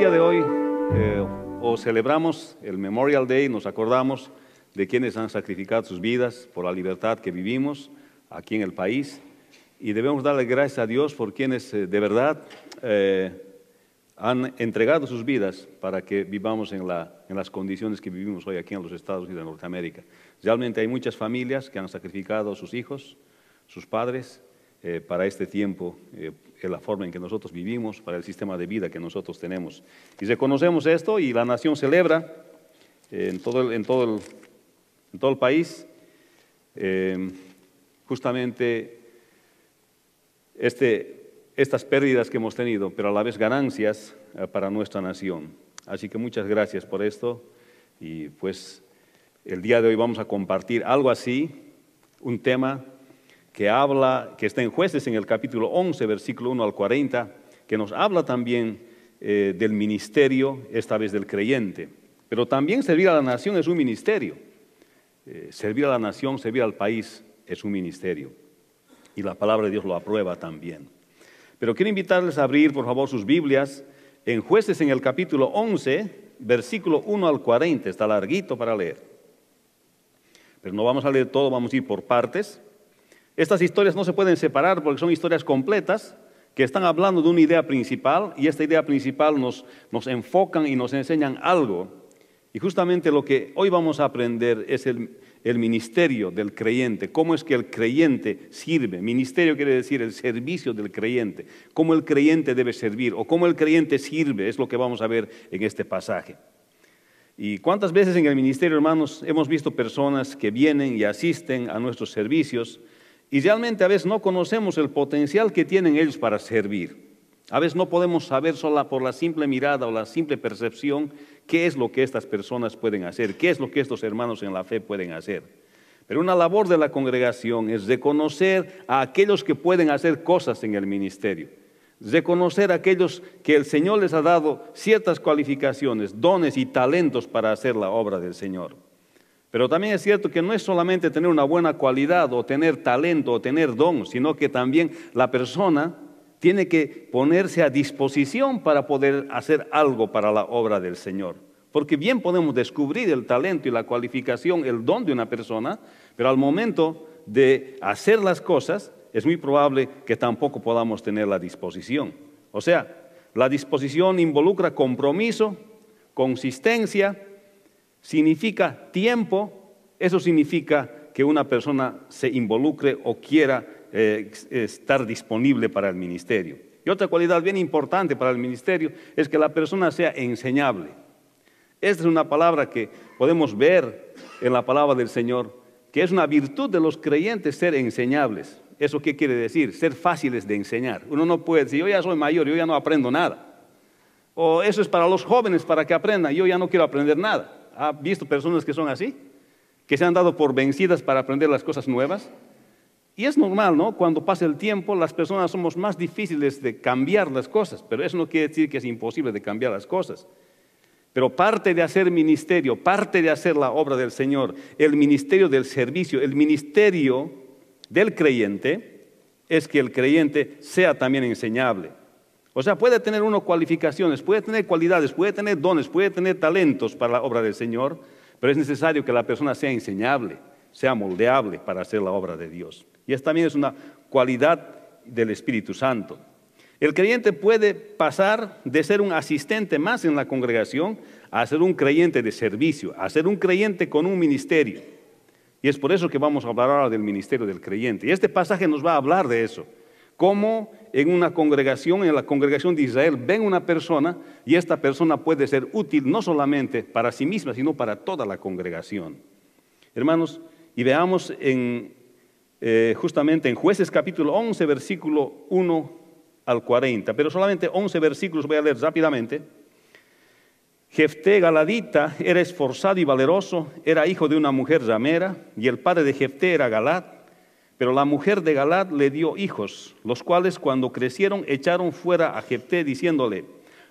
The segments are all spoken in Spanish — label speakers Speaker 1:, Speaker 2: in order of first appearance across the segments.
Speaker 1: día de hoy o celebramos el Memorial Day, nos acordamos de quienes han sacrificado sus vidas por la libertad que vivimos aquí en el país, y debemos darle gracias a Dios por quienes de verdad han entregado sus vidas para que vivamos en las condiciones que vivimos hoy aquí en los Estados Unidos de Norteamérica. Realmente hay muchas familias que han sacrificado a sus hijos, sus padres, para este tiempo, en la forma en que nosotros vivimos, para el sistema de vida que nosotros tenemos. Y reconocemos esto y la nación celebra en todo el país justamente estas pérdidas que hemos tenido, pero a la vez ganancias para nuestra nación. Así que muchas gracias por esto, y pues el día de hoy vamos a compartir algo así, un tema que está en Jueces en el capítulo 11, versículo 1 al 40, que nos habla también del ministerio, esta vez del creyente. Pero también servir a la nación es un ministerio. Servir a la nación, servir al país es un ministerio. Y la palabra de Dios lo aprueba también. Pero quiero invitarles a abrir, por favor, sus Biblias en Jueces en el capítulo 11, versículo 1 al 40. Está larguito para leer. Pero no vamos a leer todo, vamos a ir por partes. Estas historias no se pueden separar porque son historias completas que están hablando de una idea principal, y esta idea principal nos enfocan y nos enseñan algo. Y justamente lo que hoy vamos a aprender es el ministerio del creyente, cómo es que el creyente sirve. Ministerio quiere decir el servicio del creyente, cómo el creyente debe servir o cómo el creyente sirve, es lo que vamos a ver en este pasaje. Y cuántas veces en el ministerio, hermanos, hemos visto personas que vienen y asisten a nuestros servicios, y realmente a veces no conocemos el potencial que tienen ellos para servir. A veces no podemos saber solo por la simple mirada o la simple percepción qué es lo que estas personas pueden hacer, qué es lo que estos hermanos en la fe pueden hacer. Pero una labor de la congregación es reconocer a aquellos que pueden hacer cosas en el ministerio. Reconocer a aquellos que el Señor les ha dado ciertas cualificaciones, dones y talentos para hacer la obra del Señor. Pero también es cierto que no es solamente tener una buena cualidad o tener talento o tener don, sino que también la persona tiene que ponerse a disposición para poder hacer algo para la obra del Señor. Porque bien podemos descubrir el talento y la cualificación, el don de una persona, pero al momento de hacer las cosas es muy probable que tampoco podamos tener la disposición. O sea, la disposición involucra compromiso, consistencia, significa tiempo. Eso significa que una persona se involucre o quiera estar disponible para el ministerio. Y otra cualidad bien importante para el ministerio es que la persona sea enseñable. Esta es una palabra que podemos ver en la palabra del Señor, que es una virtud de los creyentes ser enseñables. ¿Eso qué quiere decir? Ser fáciles de enseñar. Uno no puede decir, yo ya soy mayor, yo ya no aprendo nada. O eso es para los jóvenes, para que aprendan, yo ya no quiero aprender nada. ¿Ha visto personas que son así? Que se han dado por vencidas para aprender las cosas nuevas. Y es normal, ¿no? Cuando pasa el tiempo, las personas somos más difíciles de cambiar las cosas, pero eso no quiere decir que es imposible de cambiar las cosas. Pero parte de hacer ministerio, parte de hacer la obra del Señor, el ministerio del servicio, el ministerio del creyente, es que el creyente sea también enseñable. O sea, puede tener uno cualificaciones, puede tener cualidades, puede tener dones, puede tener talentos para la obra del Señor, pero es necesario que la persona sea enseñable, sea moldeable para hacer la obra de Dios. Y esta también es una cualidad del Espíritu Santo. El creyente puede pasar de ser un asistente más en la congregación a ser un creyente de servicio, a ser un creyente con un ministerio. Y es por eso que vamos a hablar ahora del ministerio del creyente. Y este pasaje nos va a hablar de eso. Cómo en una congregación, en la congregación de Israel, ven una persona y esta persona puede ser útil no solamente para sí misma, sino para toda la congregación. Hermanos, y veamos justamente en Jueces capítulo 11, versículo 1 al 40, pero solamente 11 versículos voy a leer rápidamente. Jefté galadita era esforzado y valeroso, era hijo de una mujer ramera, y el padre de Jefté era Galad. Pero la mujer de Galad le dio hijos, los cuales cuando crecieron echaron fuera a Jefté diciéndole,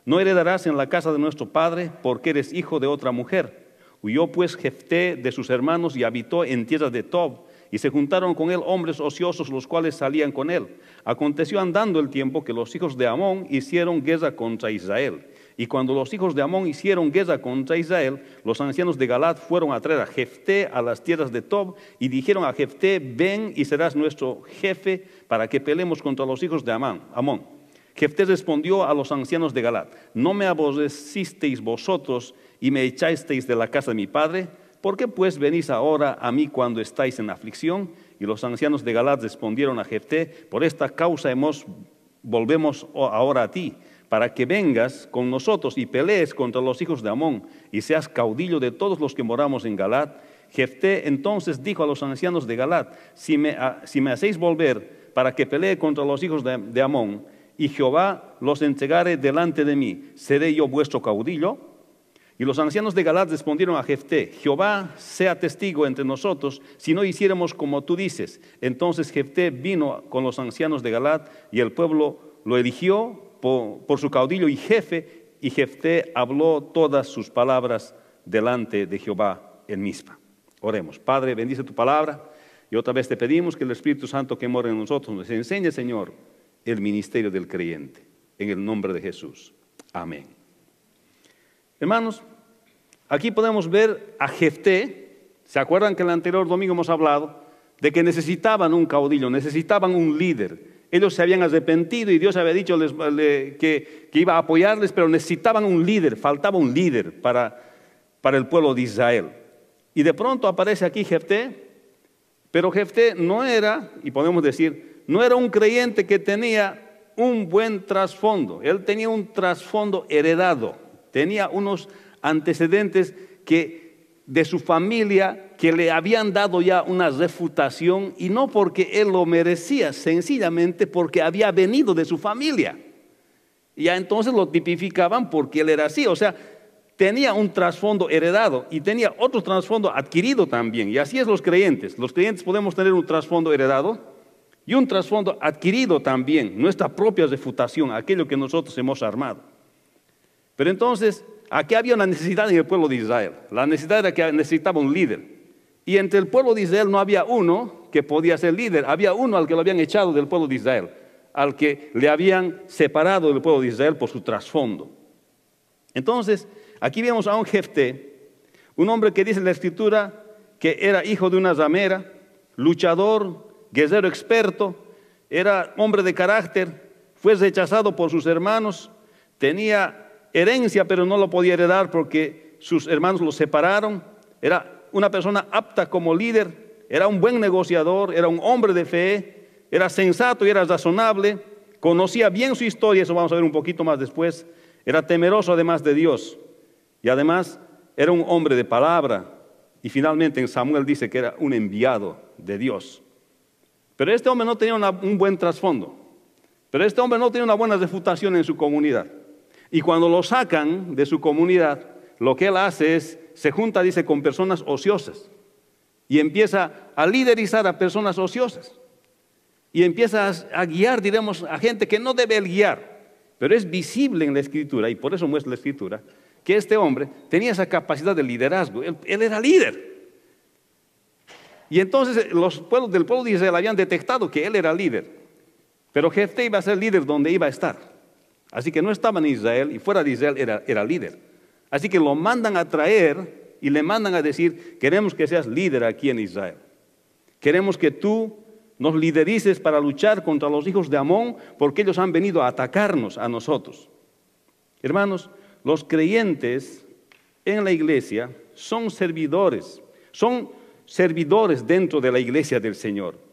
Speaker 1: no heredarás en la casa de nuestro padre porque eres hijo de otra mujer. Huyó pues Jefté de sus hermanos y habitó en tierra de Tob, y se juntaron con él hombres ociosos, los cuales salían con él. Aconteció andando el tiempo que los hijos de Amón hicieron guerra contra Israel. Y cuando los hijos de Amón hicieron guerra contra Israel, los ancianos de Galaad fueron a traer a Jefté a las tierras de Tob y dijeron a Jefté: ven y serás nuestro jefe para que peleemos contra los hijos de Amón. Jefté respondió a los ancianos de Galaad: ¿no me aborrecisteis vosotros y me echasteis de la casa de mi padre? ¿Por qué pues venís ahora a mí cuando estáis en aflicción? Y los ancianos de Galaad respondieron a Jefté: por esta causa volvemos ahora a ti, para que vengas con nosotros y pelees contra los hijos de Amón y seas caudillo de todos los que moramos en Galaad. Jefté entonces dijo a los ancianos de Galaad: si me hacéis volver para que pelee contra los hijos de Amón, y Jehová los entregare delante de mí, ¿seré yo vuestro caudillo? Y los ancianos de Galaad respondieron a Jefté: Jehová sea testigo entre nosotros, si no hiciéramos como tú dices. Entonces Jefté vino con los ancianos de Galaad, y el pueblo lo eligió por su caudillo y jefe, y Jefté habló todas sus palabras delante de Jehová en Mizpa. Oremos. Padre, bendice tu palabra, y otra vez te pedimos que el Espíritu Santo que mora en nosotros nos enseñe, Señor, el ministerio del creyente, en el nombre de Jesús. Amén. Hermanos, aquí podemos ver a Jefté. ¿Se acuerdan que el anterior domingo hemos hablado de que necesitaban un caudillo, necesitaban un líder? Ellos se habían arrepentido y Dios había dicho que iba a apoyarles, pero necesitaban un líder, faltaba un líder para el pueblo de Israel. Y de pronto aparece aquí Jefté, pero Jefté no era, y podemos decir, no era un creyente que tenía un buen trasfondo. Él tenía un trasfondo heredado. Tenía unos antecedentes de su familia que le habían dado ya una refutación, y no porque él lo merecía, sencillamente porque había venido de su familia. Y ya entonces lo tipificaban porque él era así. O sea, tenía un trasfondo heredado y tenía otro trasfondo adquirido también. Y así es los creyentes. Los creyentes podemos tener un trasfondo heredado y un trasfondo adquirido también, nuestra propia refutación, aquello que nosotros hemos armado. Pero entonces, aquí había una necesidad en el pueblo de Israel. La necesidad era que necesitaba un líder. Y entre el pueblo de Israel no había uno que podía ser líder. Había uno al que lo habían echado del pueblo de Israel, al que le habían separado del pueblo de Israel por su trasfondo. Entonces, aquí vemos a un Jefté, un hombre que dice en la Escritura que era hijo de una ramera, luchador, guerrero experto, era hombre de carácter, fue rechazado por sus hermanos, tenía herencia, pero no lo podía heredar porque sus hermanos lo separaron. Era una persona apta como líder, era un buen negociador, era un hombre de fe, era sensato y era razonable, conocía bien su historia, eso vamos a ver un poquito más después. Era temeroso además de Dios, y además era un hombre de palabra, y finalmente en Samuel dice que era un enviado de Dios. Pero este hombre no tenía un buen trasfondo, pero este hombre no tenía una buena reputación en su comunidad. Y cuando lo sacan de su comunidad, lo que él hace es, se junta, dice, con personas ociosas. Y empieza a liderizar a personas ociosas. Y empieza a guiar, diremos, a gente que no debe él guiar. Pero es visible en la Escritura, y por eso muestra la Escritura, que este hombre tenía esa capacidad de liderazgo. Él era líder. Y entonces los pueblos del pueblo de Israel habían detectado que él era líder. Pero Jefté iba a ser líder donde iba a estar. Así que no estaba en Israel, y fuera de Israel era líder. Así que lo mandan a traer y le mandan a decir: queremos que seas líder aquí en Israel. Queremos que tú nos liderices para luchar contra los hijos de Amón, porque ellos han venido a atacarnos a nosotros. Hermanos, los creyentes en la iglesia son servidores dentro de la iglesia del Señor.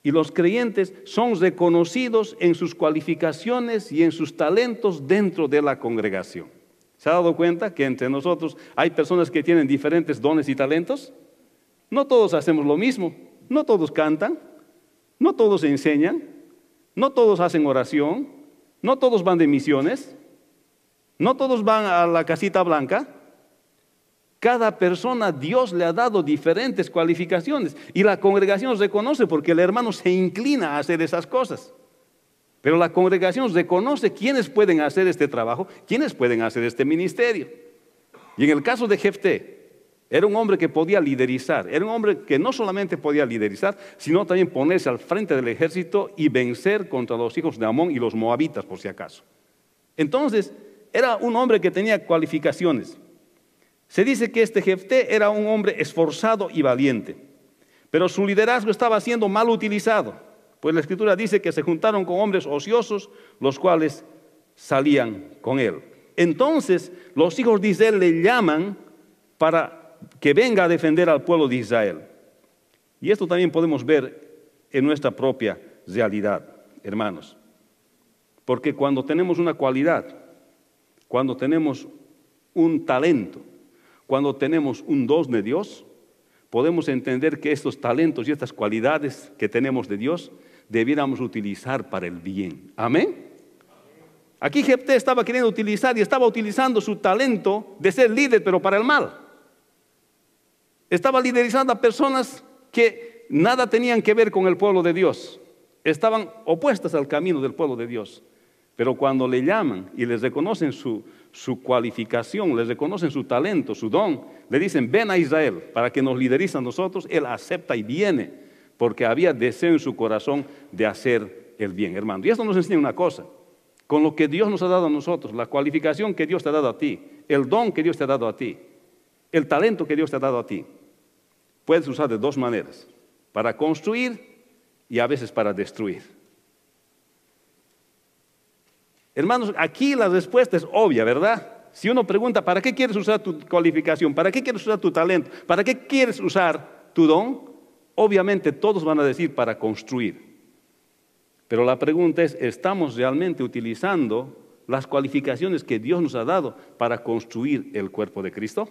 Speaker 1: Y los creyentes son reconocidos en sus cualificaciones y en sus talentos dentro de la congregación. ¿Se ha dado cuenta que entre nosotros hay personas que tienen diferentes dones y talentos? No todos hacemos lo mismo, no todos cantan, no todos enseñan, no todos hacen oración, no todos van de misiones, no todos van a la casita blanca. Cada persona Dios le ha dado diferentes cualificaciones y la congregación reconoce porque el hermano se inclina a hacer esas cosas. Pero la congregación reconoce quiénes pueden hacer este trabajo, quiénes pueden hacer este ministerio. Y en el caso de Jefté, era un hombre que podía liderizar, era un hombre que no solamente podía liderizar, sino también ponerse al frente del ejército y vencer contra los hijos de Amón y los moabitas, por si acaso. Entonces, era un hombre que tenía cualificaciones. Se dice que este Jefté era un hombre esforzado y valiente, pero su liderazgo estaba siendo mal utilizado, pues la Escritura dice que se juntaron con hombres ociosos, los cuales salían con él. Entonces los hijos de Israel le llaman para que venga a defender al pueblo de Israel. Y esto también podemos ver en nuestra propia realidad, hermanos. Porque cuando tenemos una cualidad, cuando tenemos un talento, cuando tenemos un don de Dios, podemos entender que estos talentos y estas cualidades que tenemos de Dios debiéramos utilizar para el bien. Amén. Aquí Jefté estaba queriendo utilizar y estaba utilizando su talento de ser líder, pero para el mal. Estaba liderizando a personas que nada tenían que ver con el pueblo de Dios. Estaban opuestas al camino del pueblo de Dios. Pero cuando le llaman y les reconocen su cualificación, les reconocen su talento, su don, le dicen, ven a Israel para que nos liderice a nosotros, él acepta y viene, porque había deseo en su corazón de hacer el bien, hermano. Y esto nos enseña una cosa, con lo que Dios nos ha dado a nosotros, la cualificación que Dios te ha dado a ti, el don que Dios te ha dado a ti, el talento que Dios te ha dado a ti, puedes usar de dos maneras, para construir y a veces para destruir. Hermanos, aquí la respuesta es obvia, ¿verdad? Si uno pregunta, ¿para qué quieres usar tu cualificación? ¿Para qué quieres usar tu talento? ¿Para qué quieres usar tu don? Obviamente todos van a decir para construir. Pero la pregunta es, ¿estamos realmente utilizando las cualificaciones que Dios nos ha dado para construir el cuerpo de Cristo?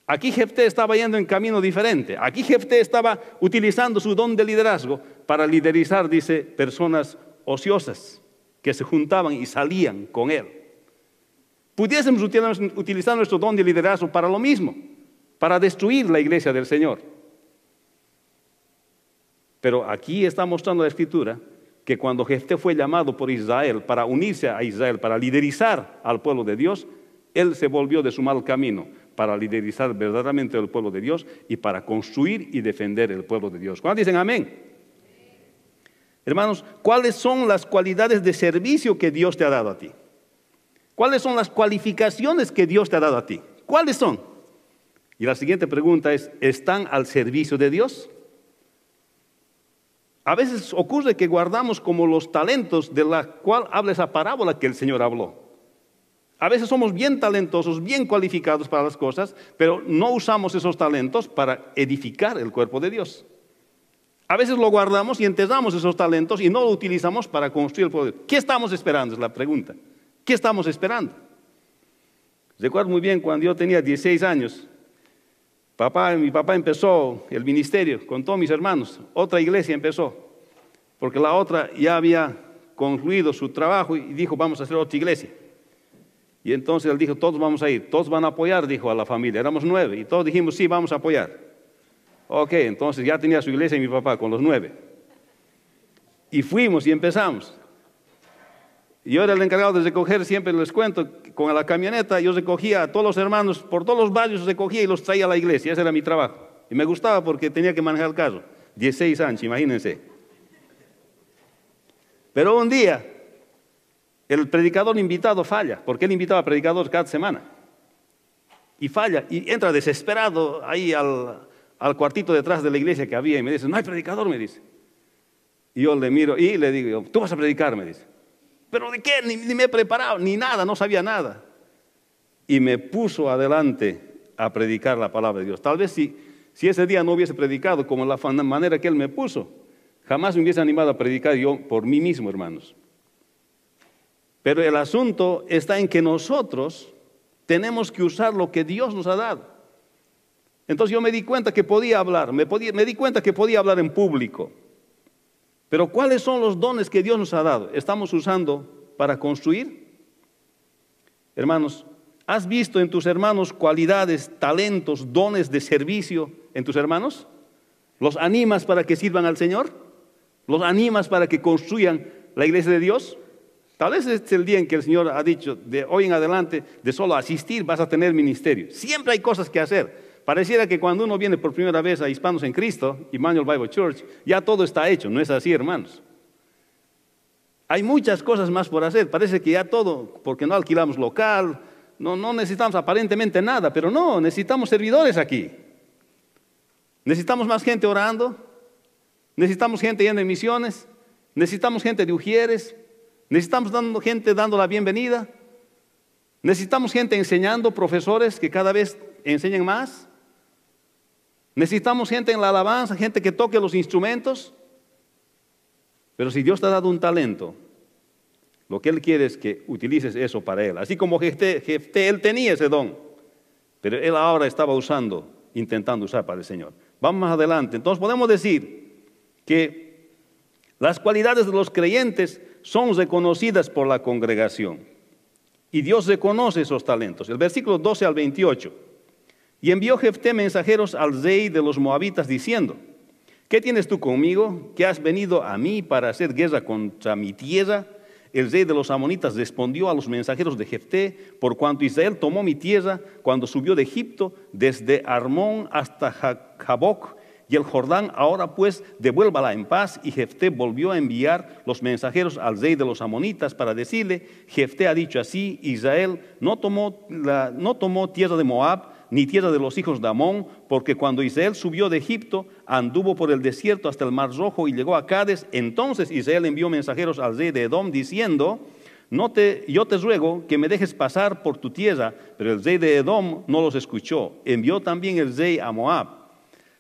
Speaker 1: Aquí Jefté estaba yendo en camino diferente. Aquí Jefté estaba utilizando su don de liderazgo para liderizar, dice, personas ociosas que se juntaban y salían con él. Pudiésemos utilizar nuestro don de liderazgo para lo mismo, para destruir la iglesia del Señor. Pero aquí está mostrando la Escritura que cuando Jefté fue llamado por Israel para unirse a Israel, para liderizar al pueblo de Dios, él se volvió de su mal camino para liderizar verdaderamente el pueblo de Dios y para construir y defender el pueblo de Dios. ¿Cuántos dicen amén? Hermanos, ¿cuáles son las cualidades de servicio que Dios te ha dado a ti? ¿Cuáles son las cualificaciones que Dios te ha dado a ti? ¿Cuáles son? Y la siguiente pregunta es, ¿están al servicio de Dios? A veces ocurre que guardamos como los talentos de la cual habla esa parábola que el Señor habló. A veces somos bien talentosos, bien cualificados para las cosas, pero no usamos esos talentos para edificar el cuerpo de Dios. A veces lo guardamos y enterramos esos talentos y no lo utilizamos para construir el pueblo. ¿Qué estamos esperando? Es la pregunta. ¿Qué estamos esperando? Recuerdo muy bien cuando yo tenía 16 años. Mi papá empezó el ministerio con todos mis hermanos. Otra iglesia empezó, porque la otra ya había concluido su trabajo y dijo, vamos a hacer otra iglesia. Y entonces él dijo, todos vamos a ir, todos van a apoyar, dijo a la familia. Éramos 9 y todos dijimos, sí, vamos a apoyar. Ok, entonces ya tenía su iglesia y mi papá con los 9. Y fuimos y empezamos. Yo era el encargado de recoger, siempre les cuento, con la camioneta yo recogía a todos los hermanos, por todos los barrios recogía y los traía a la iglesia, ese era mi trabajo. Y me gustaba porque tenía que manejar el carro, 16 años, imagínense. Pero un día, el predicador invitado falla, porque él invitaba a predicadores cada semana. Y falla, y entra desesperado ahí al cuartito detrás de la iglesia que había y me dice, no hay predicador, me dice. Y yo le miro y le digo, tú vas a predicar, me dice. ¿Pero de qué? Ni me he preparado, ni nada, no sabía nada. Y me puso adelante a predicar la palabra de Dios. Tal vez si ese día no hubiese predicado como la manera que él me puso, jamás me hubiese animado a predicar yo por mí mismo, hermanos. Pero el asunto está en que nosotros tenemos que usar lo que Dios nos ha dado. Entonces yo me di cuenta que podía hablar, me di cuenta que podía hablar en público. Pero ¿cuáles son los dones que Dios nos ha dado? ¿Estamos usando para construir? Hermanos, ¿has visto en tus hermanos cualidades, talentos, dones de servicio en tus hermanos? ¿Los animas para que sirvan al Señor? ¿Los animas para que construyan la iglesia de Dios? Tal vez este es el día en que el Señor ha dicho, de hoy en adelante, de solo asistir vas a tener ministerio. Siempre hay cosas que hacer. Pareciera que cuando uno viene por primera vez a Hispanos en Cristo, Emmanuel Bible Church, ya todo está hecho. No es así, hermanos. Hay muchas cosas más por hacer. Parece que ya todo, porque no alquilamos local, no necesitamos aparentemente nada, pero no, necesitamos servidores aquí. Necesitamos más gente orando, necesitamos gente yendo en misiones, necesitamos gente de ujieres, necesitamos gente dando la bienvenida, necesitamos gente enseñando, profesores que cada vez enseñen más. Necesitamos gente en la alabanza, gente que toque los instrumentos. Pero si Dios te ha dado un talento, lo que Él quiere es que utilices eso para Él. Así como Jefté, él tenía ese don, pero él ahora estaba intentando usar para el Señor. Vamos más adelante. Entonces podemos decir que las cualidades de los creyentes son reconocidas por la congregación. Y Dios reconoce esos talentos. El versículo 12 al 28. Y envió Jefté mensajeros al rey de los moabitas diciendo: ¿qué tienes tú conmigo? ¿Que has venido a mí para hacer guerra contra mi tierra? El rey de los amonitas respondió a los mensajeros de Jefté: por cuanto Israel tomó mi tierra cuando subió de Egipto, desde Armón hasta Jaboc y el Jordán, ahora pues devuélvala en paz. Y Jefté volvió a enviar los mensajeros al rey de los amonitas para decirle: Jefté ha dicho así: Israel no tomó tierra de Moab, ni tierra de los hijos de Amón, porque cuando Israel subió de Egipto, anduvo por el desierto hasta el Mar Rojo y llegó a Cades. Entonces Israel envió mensajeros al rey de Edom diciendo: yo te ruego que me dejes pasar por tu tierra. Pero el rey de Edom no los escuchó. Envió también el rey a Moab,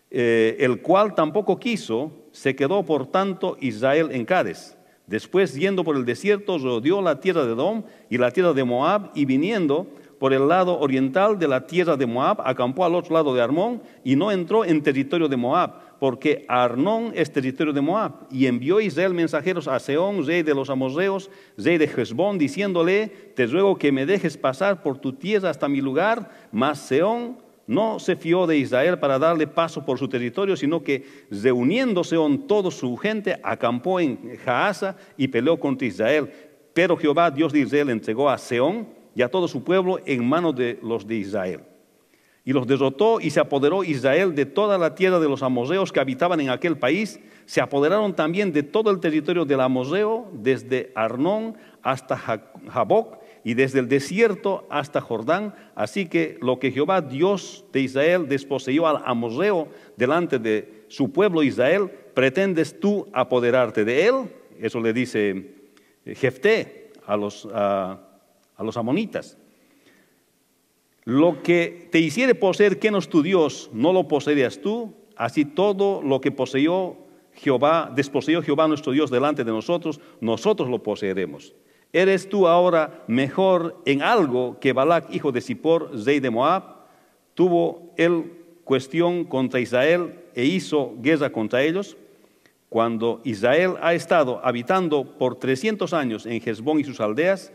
Speaker 1: el cual tampoco quiso. Se quedó por tanto Israel en Cades. Después, yendo por el desierto, rodeó la tierra de Edom y la tierra de Moab, y viniendo por el lado oriental de la tierra de Moab, acampó al otro lado de Armón, y no entró en territorio de Moab, porque Arnón es territorio de Moab. Y envió Israel mensajeros a Sehón, rey de los amorreos, rey de Hesbón, diciéndole: te ruego que me dejes pasar por tu tierra hasta mi lugar. Mas Sehón no se fió de Israel para darle paso por su territorio, sino que reuniendo Sehón toda su gente, acampó en Jaasa y peleó contra Israel. Pero Jehová, Dios de Israel, entregó a Sehón y a todo su pueblo en manos de los de Israel. Y los derrotó, y se apoderó Israel de toda la tierra de los amorreos que habitaban en aquel país. Se apoderaron también de todo el territorio del amorreo, desde Arnón hasta Jaboc, y desde el desierto hasta Jordán. Así que lo que Jehová, Dios de Israel, desposeyó al amorreo delante de su pueblo Israel, ¿pretendes tú apoderarte de él? Eso le dice Jefté a los amonitas. Lo que te hiciere poseer que no es tu Dios, no lo poseerías tú. Así todo lo que desposeyó Jehová nuestro Dios delante de nosotros, nosotros lo poseeremos. ¿Eres tú ahora mejor en algo que Balac, hijo de Zippor, rey de Moab? Tuvo él cuestión contra Israel e hizo guerra contra ellos. Cuando Israel ha estado habitando por 300 años en Hesbón y sus aldeas,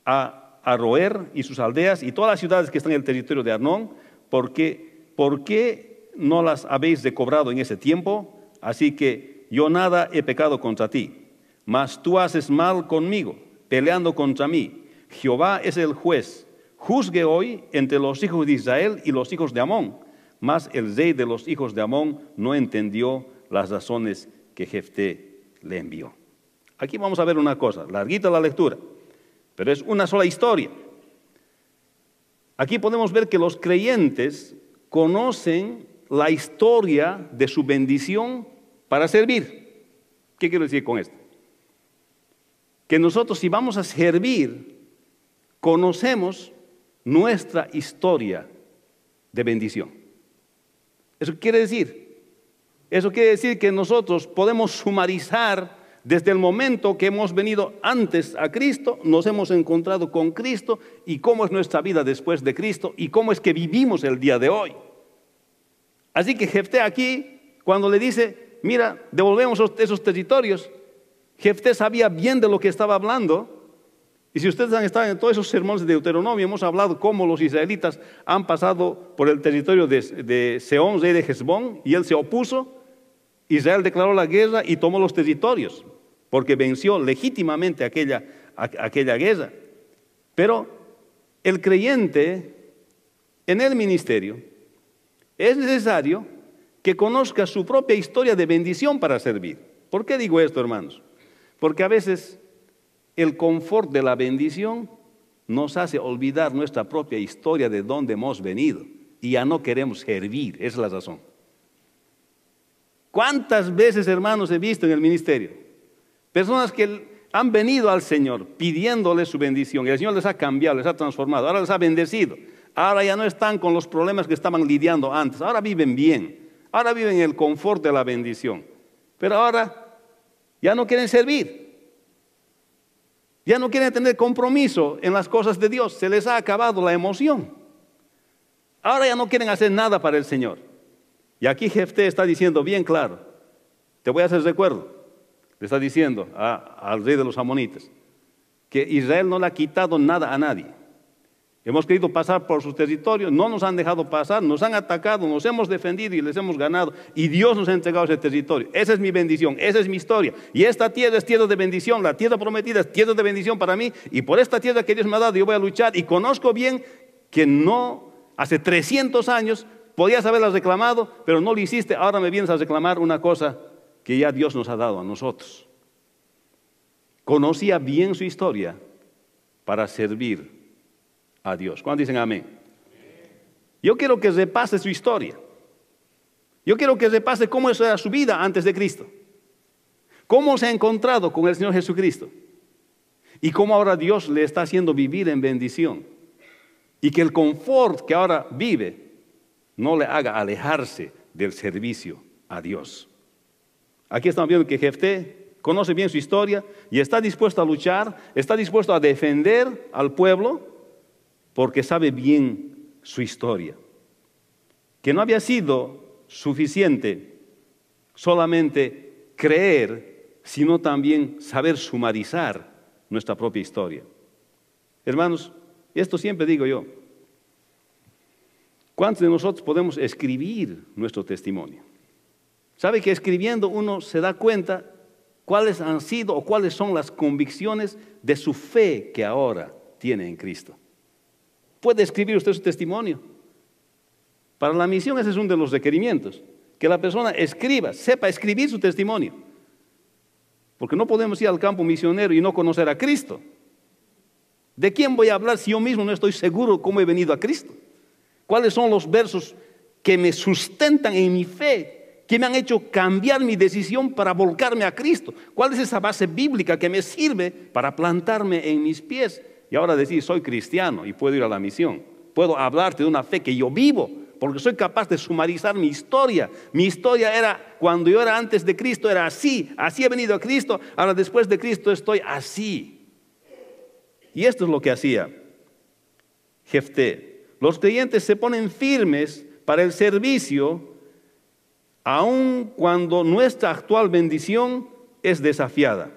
Speaker 1: a Aroer y sus aldeas y todas las ciudades que están en el territorio de Arnón, ¿por qué no las habéis recobrado en ese tiempo? Así que yo nada he pecado contra ti, mas tú haces mal conmigo, peleando contra mí. Jehová es el juez. Juzgue hoy entre los hijos de Israel y los hijos de Amón. Mas el rey de los hijos de Amón no entendió las razones que Jefté le envió. Aquí vamos a ver una cosa, larguita la lectura, pero es una sola historia. Aquí podemos ver que los creyentes conocen la historia de su bendición para servir. ¿Qué quiero decir con esto? Que nosotros, si vamos a servir, conocemos nuestra historia de bendición. Eso quiere decir que nosotros podemos sumarizar desde el momento que hemos venido antes a Cristo, nos hemos encontrado con Cristo, y cómo es nuestra vida después de Cristo, y cómo es que vivimos el día de hoy. Así que Jefté aquí, cuando le dice, mira, devolvemos esos territorios, Jefté sabía bien de lo que estaba hablando. Y si ustedes han estado en todos esos sermones de Deuteronomio, hemos hablado cómo los israelitas han pasado por el territorio de Sehón, rey de Hesbón, y él se opuso. Israel declaró la guerra y tomó los territorios, porque venció legítimamente aquella guerra. Pero el creyente en el ministerio es necesario que conozca su propia historia de bendición para servir. ¿Por qué digo esto, hermanos? Porque a veces el confort de la bendición nos hace olvidar nuestra propia historia de dónde hemos venido y ya no queremos servir. Esa es la razón. ¿Cuántas veces, hermanos, he visto en el ministerio personas que han venido al Señor pidiéndole su bendición y el Señor les ha cambiado, les ha transformado, ahora les ha bendecido, ahora ya no están con los problemas que estaban lidiando antes, ahora viven bien, ahora viven en el confort de la bendición, pero ahora ya no quieren servir, ya no quieren tener compromiso en las cosas de Dios, se les ha acabado la emoción, ahora ya no quieren hacer nada para el Señor. Y aquí Jefté está diciendo bien claro, te voy a hacer recuerdo. Le está diciendo al rey de los amonitas que Israel no le ha quitado nada a nadie. Hemos querido pasar por sus territorios, no nos han dejado pasar, nos han atacado, nos hemos defendido y les hemos ganado. Y Dios nos ha entregado ese territorio. Esa es mi bendición, esa es mi historia. Y esta tierra es tierra de bendición, la tierra prometida es tierra de bendición para mí. Y por esta tierra que Dios me ha dado yo voy a luchar. Y conozco bien que no, hace 300 años podías haberla reclamado, pero no lo hiciste. Ahora me vienes a reclamar una cosa que ya Dios nos ha dado a nosotros. Conocía bien su historia para servir a Dios. ¿Cuántos dicen amén? Yo quiero que repase su historia. Yo quiero que repase cómo era su vida antes de Cristo. Cómo se ha encontrado con el Señor Jesucristo. Y cómo ahora Dios le está haciendo vivir en bendición. Y que el confort que ahora vive no le haga alejarse del servicio a Dios. Aquí estamos viendo que Jefté conoce bien su historia y está dispuesto a luchar, está dispuesto a defender al pueblo porque sabe bien su historia. Que no había sido suficiente solamente creer, sino también saber sumarizar nuestra propia historia. Hermanos, esto siempre digo yo. ¿Cuántos de nosotros podemos escribir nuestro testimonio? ¿Sabe que escribiendo uno se da cuenta cuáles han sido o cuáles son las convicciones de su fe que ahora tiene en Cristo? ¿Puede escribir usted su testimonio? Para la misión ese es uno de los requerimientos, que la persona escriba, sepa escribir su testimonio. Porque no podemos ir al campo misionero y no conocer a Cristo. ¿De quién voy a hablar si yo mismo no estoy seguro cómo he venido a Cristo? ¿Cuáles son los versos que me sustentan en mi fe? ¿Qué me han hecho cambiar mi decisión para volcarme a Cristo? ¿Cuál es esa base bíblica que me sirve para plantarme en mis pies? Y ahora decir, soy cristiano y puedo ir a la misión. Puedo hablarte de una fe que yo vivo, porque soy capaz de sumarizar mi historia. Mi historia era, cuando yo era antes de Cristo, era así. Así he venido a Cristo, ahora después de Cristo estoy así. Y esto es lo que hacía Jefté. Los creyentes se ponen firmes para el servicio, aun cuando nuestra actual bendición es desafiada.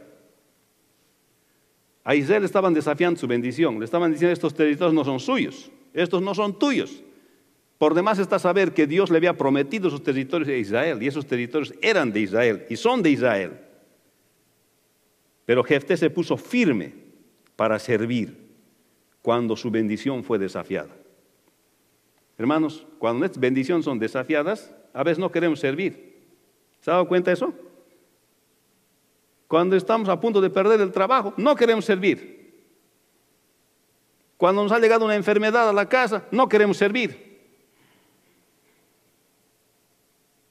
Speaker 1: A Israel estaban desafiando su bendición, le estaban diciendo estos territorios no son suyos, estos no son tuyos. Por demás está saber que Dios le había prometido esos territorios a Israel y esos territorios eran de Israel y son de Israel. Pero Jefté se puso firme para servir cuando su bendición fue desafiada. Hermanos, cuando nuestras bendiciones son desafiadas, a veces no queremos servir. ¿Se ha dado cuenta de eso? Cuando estamos a punto de perder el trabajo, no queremos servir. Cuando nos ha llegado una enfermedad a la casa, no queremos servir.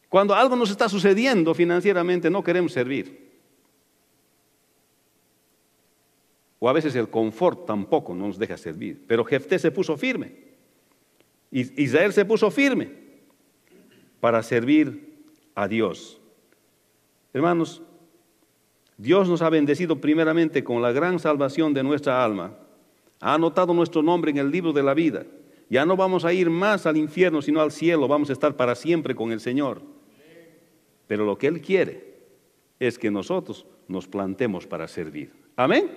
Speaker 1: Cuando algo nos está sucediendo financieramente, no queremos servir. O a veces el confort tampoco nos deja servir. Pero Jefté se puso firme. Israel se puso firme para servir a Dios. Hermanos, Dios nos ha bendecido primeramente con la gran salvación de nuestra alma. Ha anotado nuestro nombre en el libro de la vida. Ya no vamos a ir más al infierno, sino al cielo. Vamos a estar para siempre con el Señor. Pero lo que Él quiere es que nosotros nos plantemos para servir. ¿Amén?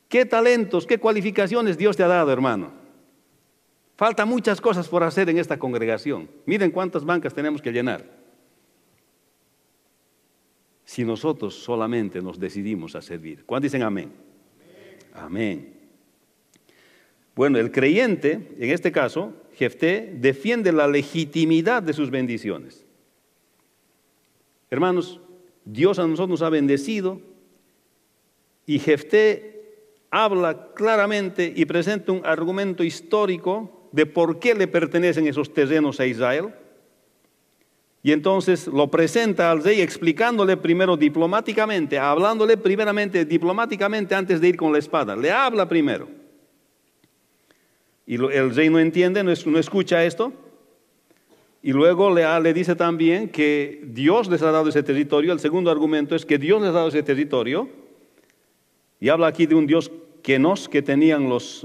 Speaker 1: ¿Qué talentos, qué cualificaciones Dios te ha dado, hermano? Falta muchas cosas por hacer en esta congregación. Miren cuántas bancas tenemos que llenar. Si nosotros solamente nos decidimos a servir. ¿Cuántos dicen amén? Amén. Bueno, el creyente, en este caso, Jefté, defiende la legitimidad de sus bendiciones. Hermanos, Dios a nosotros nos ha bendecido Y Jefté habla claramente y presenta un argumento histórico de por qué le pertenecen esos terrenos a Israel. Y entonces lo presenta al rey explicándole primero diplomáticamente, hablándole primeramente diplomáticamente antes de ir con la espada. Le habla primero. Y el rey no entiende, no escucha esto. Y luego le dice también que Dios les ha dado ese territorio. El segundo argumento es que Dios les ha dado ese territorio. Y habla aquí de un Dios que tenían los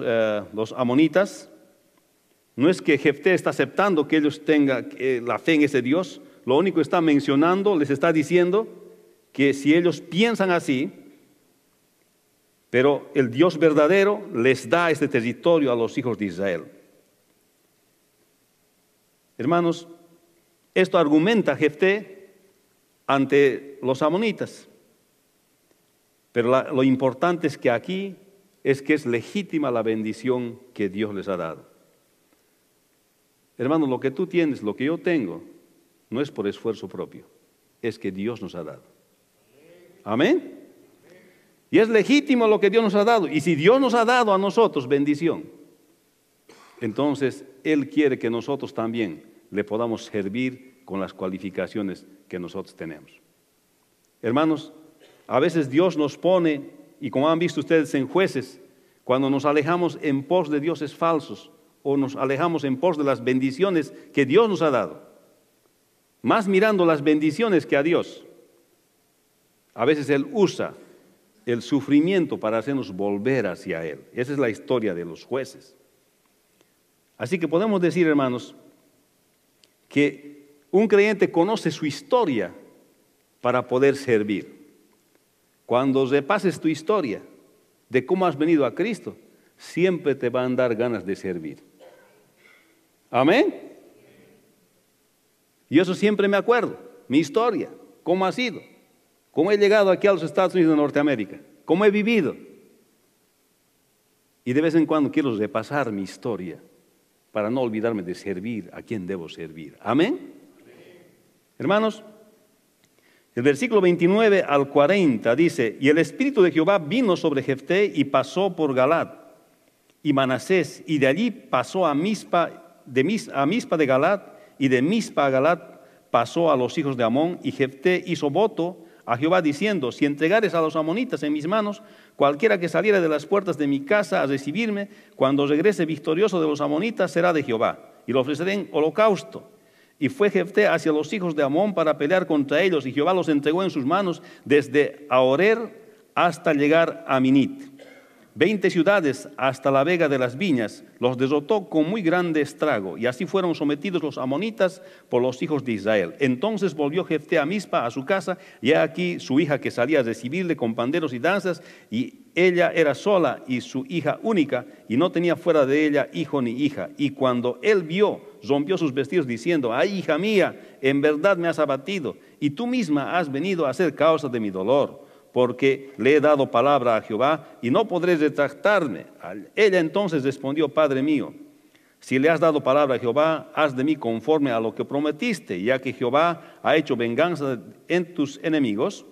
Speaker 1: amonitas. No es que Jefté está aceptando que ellos tengan la fe en ese Dios. Lo único que está mencionando, les está diciendo que si ellos piensan así, pero el Dios verdadero les da este territorio a los hijos de Israel. Hermanos, esto argumenta Jefté ante los amonitas. Pero lo importante es que aquí es que es legítima la bendición que Dios les ha dado. Hermanos, lo que tú tienes, lo que yo tengo, no es por esfuerzo propio, es que Dios nos ha dado. Amén. Y es legítimo lo que Dios nos ha dado. Y si Dios nos ha dado a nosotros bendición, entonces Él quiere que nosotros también le podamos servir con las cualificaciones que nosotros tenemos. Hermanos, a veces Dios nos pone, y como han visto ustedes en Jueces, cuando nos alejamos en pos de dioses falsos o nos alejamos en pos de las bendiciones que Dios nos ha dado, más mirando las bendiciones que a Dios, a veces Él usa el sufrimiento para hacernos volver hacia Él. Esa es la historia de los jueces. Así que podemos decir, hermanos, que un creyente conoce su historia para poder servir. Cuando repases tu historia de cómo has venido a Cristo, siempre te van a dar ganas de servir. Amén. Y eso siempre me acuerdo, mi historia, cómo ha sido, cómo he llegado aquí a los Estados Unidos de Norteamérica, cómo he vivido. Y de vez en cuando quiero repasar mi historia para no olvidarme de servir a quien debo servir. Amén. Hermanos, el versículo 29 al 40 dice: y el Espíritu de Jehová vino sobre Jefté y pasó por Galad y Manasés, y de allí pasó a Mizpa de Galad, y de Mizpa a Galad pasó a los hijos de Amón. Y Jefté hizo voto a Jehová diciendo: si entregares a los amonitas en mis manos, cualquiera que saliera de las puertas de mi casa a recibirme, cuando regrese victorioso de los amonitas, será de Jehová, y lo ofreceré en holocausto. Y fue Jefté hacia los hijos de Amón para pelear contra ellos, y Jehová los entregó en sus manos desde Aroer hasta llegar a Minit. 20 ciudades hasta la vega de las viñas los derrotó con muy grande estrago, y así fueron sometidos los amonitas por los hijos de Israel. Entonces volvió Jefté a Mizpa, a su casa, y he aquí su hija que salía a recibirle con panderos y danzas, y ella era sola y su hija única, y no tenía fuera de ella hijo ni hija. Y cuando él vio, rompió sus vestidos diciendo: ay, hija mía, en verdad me has abatido, y tú misma has venido a ser causa de mi dolor, porque le he dado palabra a Jehová y no podré retractarme. Ella entonces respondió: Padre mío, si le has dado palabra a Jehová, haz de mí conforme a lo que prometiste, ya que Jehová ha hecho venganza en tus enemigos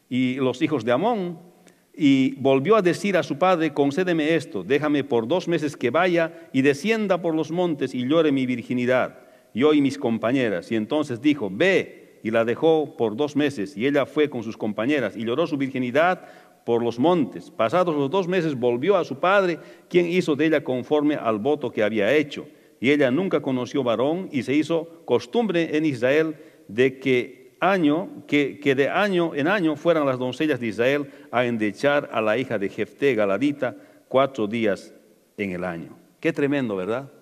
Speaker 1: y los hijos de Amón. Y volvió a decir a su padre: concédeme esto, déjame por 2 meses que vaya y descienda por los montes y llore mi virginidad, yo y mis compañeras. Y entonces dijo: ve. Y la dejó por 2 meses, y ella fue con sus compañeras y lloró su virginidad por los montes. Pasados los 2 meses volvió a su padre, quien hizo de ella conforme al voto que había hecho. Y ella nunca conoció varón, y se hizo costumbre en Israel de que de año en año fueran las doncellas de Israel a endechar a la hija de Jefté galadita 4 días en el año. Qué tremendo, ¿verdad?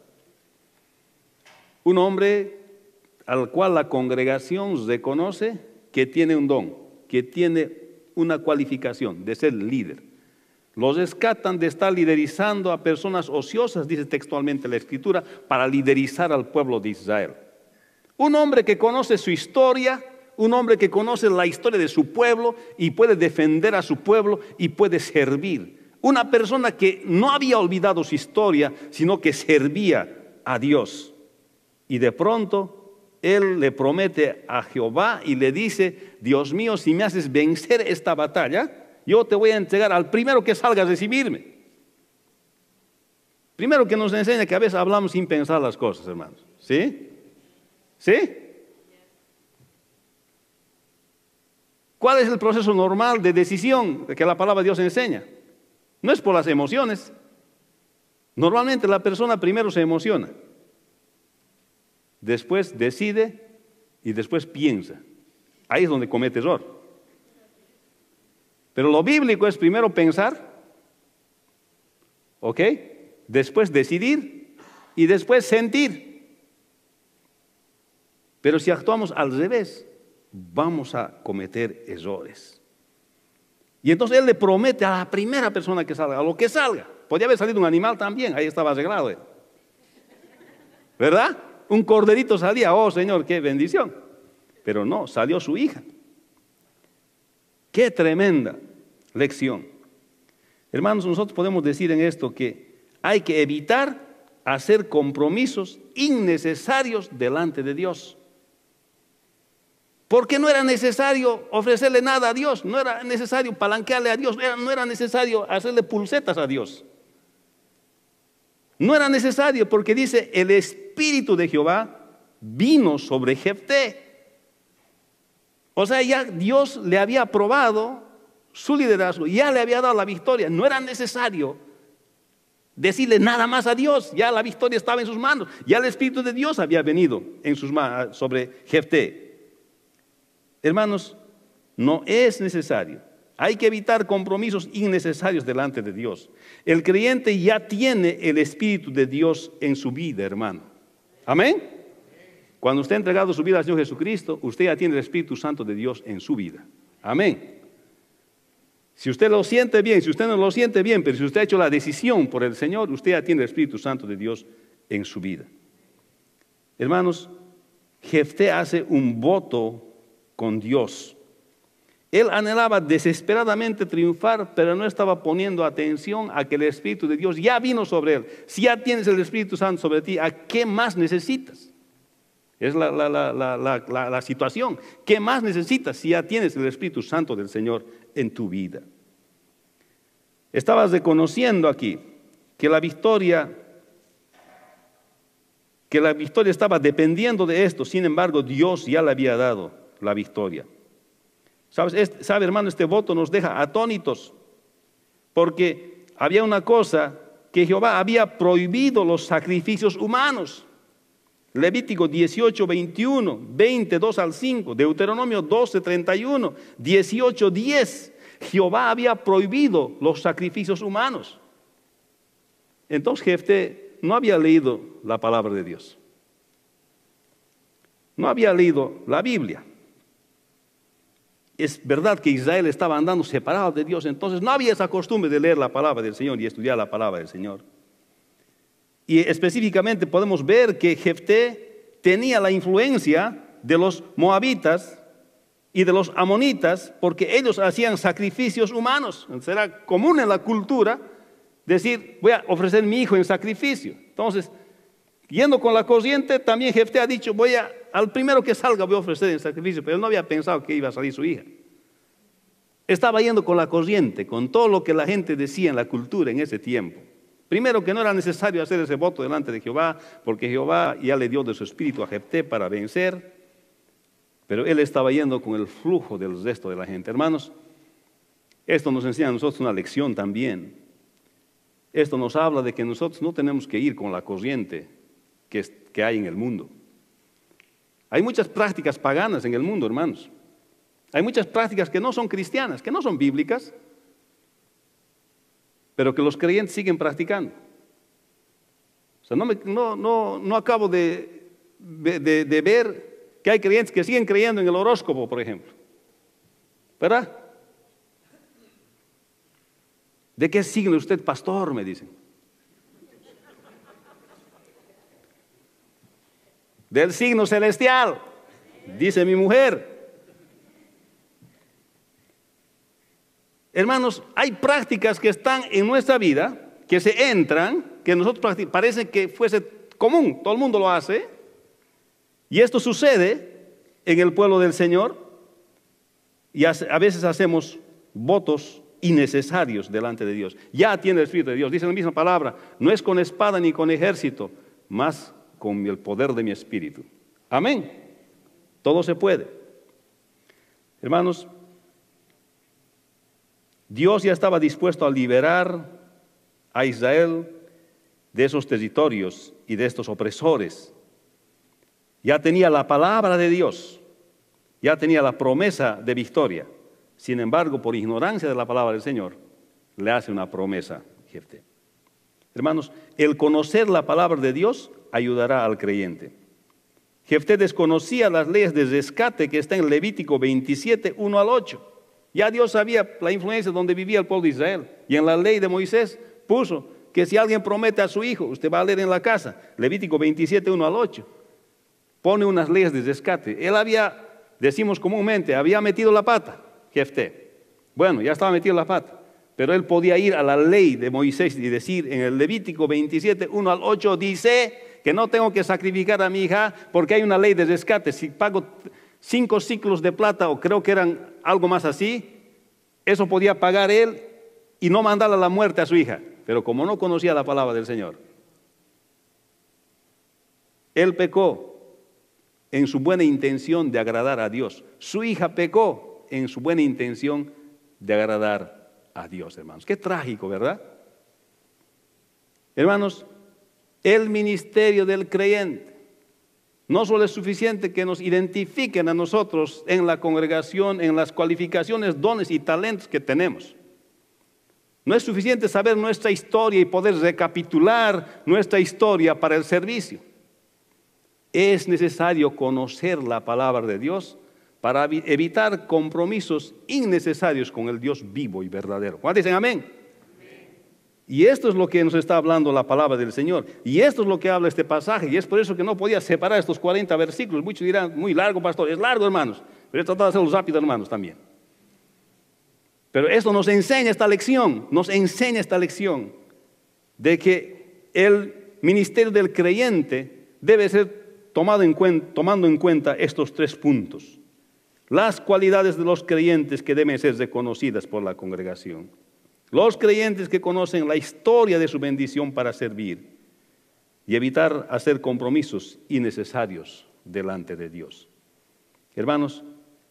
Speaker 1: Un hombre al cual la congregación reconoce que tiene un don, que tiene una cualificación de ser líder. Los rescatan de estar liderizando a personas ociosas, dice textualmente la Escritura, para liderizar al pueblo de Israel. Un hombre que conoce su historia, un hombre que conoce la historia de su pueblo y puede defender a su pueblo y puede servir. Una persona que no había olvidado su historia, sino que servía a Dios. Y de pronto él le promete a Jehová y le dice: Dios mío, si me haces vencer esta batalla, yo te voy a entregar al primero que salga a recibirme. Primero que nos enseña que a veces hablamos sin pensar las cosas, hermanos. ¿Sí? ¿Sí? ¿Cuál es el proceso normal de decisión que la palabra de Dios enseña? No es por las emociones. Normalmente la persona primero se emociona, después decide y después piensa. Ahí es donde comete error. Pero lo bíblico es primero pensar, ¿ok? Después decidir y después sentir. Pero si actuamos al revés, vamos a cometer errores. Y entonces Él le promete a la primera persona que salga, a lo que salga. Podría haber salido un animal también, ahí estaba arreglado él. ¿Verdad? Un corderito salía, oh Señor, qué bendición. Pero no, salió su hija. Qué tremenda lección. Hermanos, nosotros podemos decir en esto que hay que evitar hacer compromisos innecesarios delante de Dios. Porque no era necesario ofrecerle nada a Dios, no era necesario palanquearle a Dios, no era necesario hacerle pulsetas a Dios. No era necesario porque dice, el Espíritu de Jehová vino sobre Jefté. O sea, ya Dios le había aprobado su liderazgo, ya le había dado la victoria. No era necesario decirle nada más a Dios, ya la victoria estaba en sus manos, ya el Espíritu de Dios había venido en sus manos sobre Jefté. Hermanos, no es necesario. Hay que evitar compromisos innecesarios delante de Dios. El creyente ya tiene el Espíritu de Dios en su vida, hermano. ¿Amén? Cuando usted ha entregado su vida al Señor Jesucristo, usted ya tiene el Espíritu Santo de Dios en su vida. Amén. Si usted lo siente bien, si usted no lo siente bien, pero si usted ha hecho la decisión por el Señor, usted ya tiene el Espíritu Santo de Dios en su vida. Hermanos, Jefté hace un voto con Dios. Él anhelaba desesperadamente triunfar, pero no estaba poniendo atención a que el Espíritu de Dios ya vino sobre él. Si ya tienes el Espíritu Santo sobre ti, ¿a qué más necesitas? Es la situación. ¿Qué más necesitas si ya tienes el Espíritu Santo del Señor en tu vida? Estabas reconociendo aquí que la victoria estaba dependiendo de esto. Sin embargo, Dios ya le había dado la victoria. ¿Sabe, hermano? Este voto nos deja atónitos, porque había una cosa, que Jehová había prohibido los sacrificios humanos. Levítico 18, 21, 22 al 5, Deuteronomio 12, 31, 18, 10. Jehová había prohibido los sacrificios humanos. Entonces Jefté no había leído la palabra de Dios. No había leído la Biblia. Es verdad que Israel estaba andando separado de Dios, entonces no había esa costumbre de leer la palabra del Señor y estudiar la palabra del Señor. Y específicamente podemos ver que Jefté tenía la influencia de los moabitas y de los amonitas, porque ellos hacían sacrificios humanos. Entonces era común en la cultura decir, voy a ofrecer mi hijo en sacrificio. Entonces, yendo con la corriente, también Jefté ha dicho, al primero que salga voy a ofrecer en sacrificio, pero él no había pensado que iba a salir su hija. Estaba yendo con la corriente, con todo lo que la gente decía en la cultura en ese tiempo. Primero, que no era necesario hacer ese voto delante de Jehová, porque Jehová ya le dio de su espíritu a Jefté para vencer, pero él estaba yendo con el flujo del resto de la gente. Hermanos, esto nos enseña a nosotros una lección también. Esto nos habla de que nosotros no tenemos que ir con la corriente que hay en el mundo. Hay muchas prácticas paganas en el mundo, hermanos. Hay muchas prácticas que no son cristianas, que no son bíblicas, pero que los creyentes siguen practicando. O sea, no acabo de ver que hay creyentes que siguen creyendo en el horóscopo, por ejemplo. ¿Verdad? ¿De qué signo es usted, pastor? Me dicen. Del signo celestial, dice mi mujer. Hermanos, hay prácticas que están en nuestra vida, que se entran, que nosotros parece que fuese común, todo el mundo lo hace, y esto sucede en el pueblo del Señor, y a veces hacemos votos innecesarios delante de Dios. Ya tiene el Espíritu de Dios. Dice la misma palabra, no es con espada ni con ejército, más con el poder de mi Espíritu. Amén. Todo se puede. Hermanos, Dios ya estaba dispuesto a liberar a Israel de esos territorios y de estos opresores. Ya tenía la palabra de Dios, ya tenía la promesa de victoria. Sin embargo, por ignorancia de la palabra del Señor, le hace una promesa Jefté. Hermanos, el conocer la palabra de Dios ayudará al creyente. Jefté desconocía las leyes de rescate que está en Levítico 27, 1 al 8. Ya Dios sabía la influencia donde vivía el pueblo de Israel. Y en la ley de Moisés puso que si alguien promete a su hijo, usted va a leer en la casa, Levítico 27, 1 al 8, pone unas leyes de rescate. Él había, decimos comúnmente, había metido la pata, Jefté. Bueno, ya estaba metido la pata, pero él podía ir a la ley de Moisés y decir, en el Levítico 27, 1 al 8, dice que no tengo que sacrificar a mi hija porque hay una ley de rescate. Si pago 5 ciclos de plata, o creo que eran algo más así, eso podía pagar él y no mandarle a la muerte a su hija. Pero como no conocía la palabra del Señor, él pecó en su buena intención de agradar a Dios. Su hija pecó en su buena intención de agradar a Dios, hermanos. Qué trágico, ¿verdad? Hermanos, el ministerio del creyente no solo es suficiente que nos identifiquen a nosotros en la congregación, en las cualificaciones, dones y talentos que tenemos. No es suficiente saber nuestra historia y poder recapitular nuestra historia para el servicio. Es necesario conocer la palabra de Dios para evitar compromisos innecesarios con el Dios vivo y verdadero. ¿Cuántos dicen amén? Y esto es lo que nos está hablando la palabra del Señor. Y esto es lo que habla este pasaje. Y es por eso que no podía separar estos 40 versículos. Muchos dirán, muy largo, pastor. Es largo, hermanos. Pero he tratado de hacerlo rápido, hermanos, también. Pero esto nos enseña esta lección. Nos enseña esta lección de que el ministerio del creyente debe ser tomando en cuenta estos 3 puntos. Las cualidades de los creyentes que deben ser reconocidas por la congregación. Los creyentes que conocen la historia de su bendición para servir y evitar hacer compromisos innecesarios delante de Dios. Hermanos,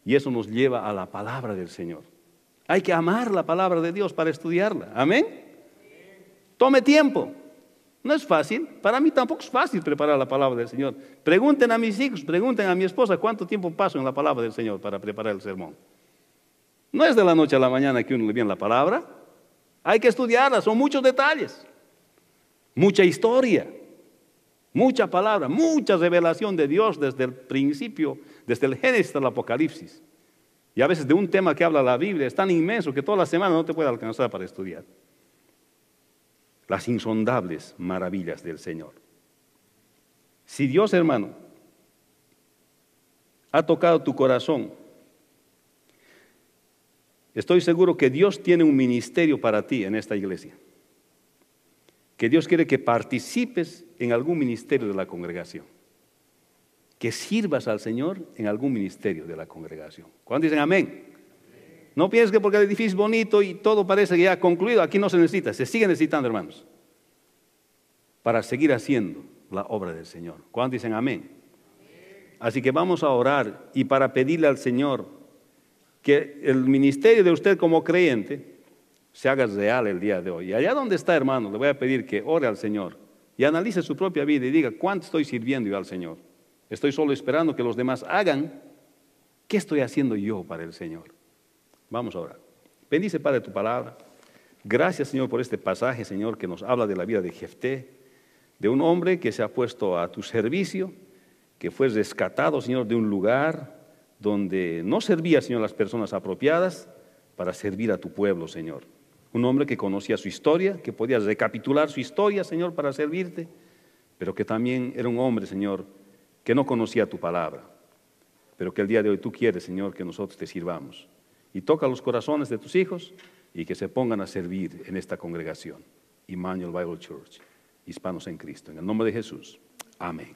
Speaker 1: y eso nos lleva a la palabra del Señor. Hay que amar la palabra de Dios para estudiarla. ¿Amén? Tome tiempo. No es fácil. Para mí tampoco es fácil preparar la palabra del Señor. Pregunten a mis hijos, pregunten a mi esposa cuánto tiempo paso en la palabra del Señor para preparar el sermón. No es de la noche a la mañana que uno le viene la palabra. Hay que estudiarla, son muchos detalles, mucha historia, mucha palabra, mucha revelación de Dios desde el principio, desde el Génesis hasta el Apocalipsis. Y a veces de un tema que habla la Biblia es tan inmenso que toda la semana no te puede alcanzar para estudiar. Las insondables maravillas del Señor. Si Dios, hermano, ha tocado tu corazón, estoy seguro que Dios tiene un ministerio para ti en esta iglesia. Que Dios quiere que participes en algún ministerio de la congregación. Que sirvas al Señor en algún ministerio de la congregación. ¿Cuántos dicen amén? No pienses que porque el edificio es bonito y todo parece que ya ha concluido, aquí no se necesita, se sigue necesitando, hermanos, para seguir haciendo la obra del Señor. ¿Cuántos dicen amén? Así que vamos a orar y para pedirle al Señor que el ministerio de usted como creyente se haga real el día de hoy. Y allá donde está, hermano, le voy a pedir que ore al Señor y analice su propia vida y diga, ¿cuánto estoy sirviendo yo al Señor? ¿Estoy solo esperando que los demás hagan? ¿Qué estoy haciendo yo para el Señor? Vamos a orar. Bendice, Padre, tu palabra. Gracias, Señor, por este pasaje, Señor, que nos habla de la vida de Jefté, de un hombre que se ha puesto a tu servicio, que fue rescatado, Señor, de un lugar donde no servía, Señor, a las personas apropiadas para servir a tu pueblo, Señor. Un hombre que conocía su historia, que podía recapitular su historia, Señor, para servirte, pero que también era un hombre, Señor, que no conocía tu palabra, pero que el día de hoy tú quieres, Señor, que nosotros te sirvamos. Y toca los corazones de tus hijos y que se pongan a servir en esta congregación. Emmanuel Bible Church, Hispanos en Cristo. En el nombre de Jesús. Amén.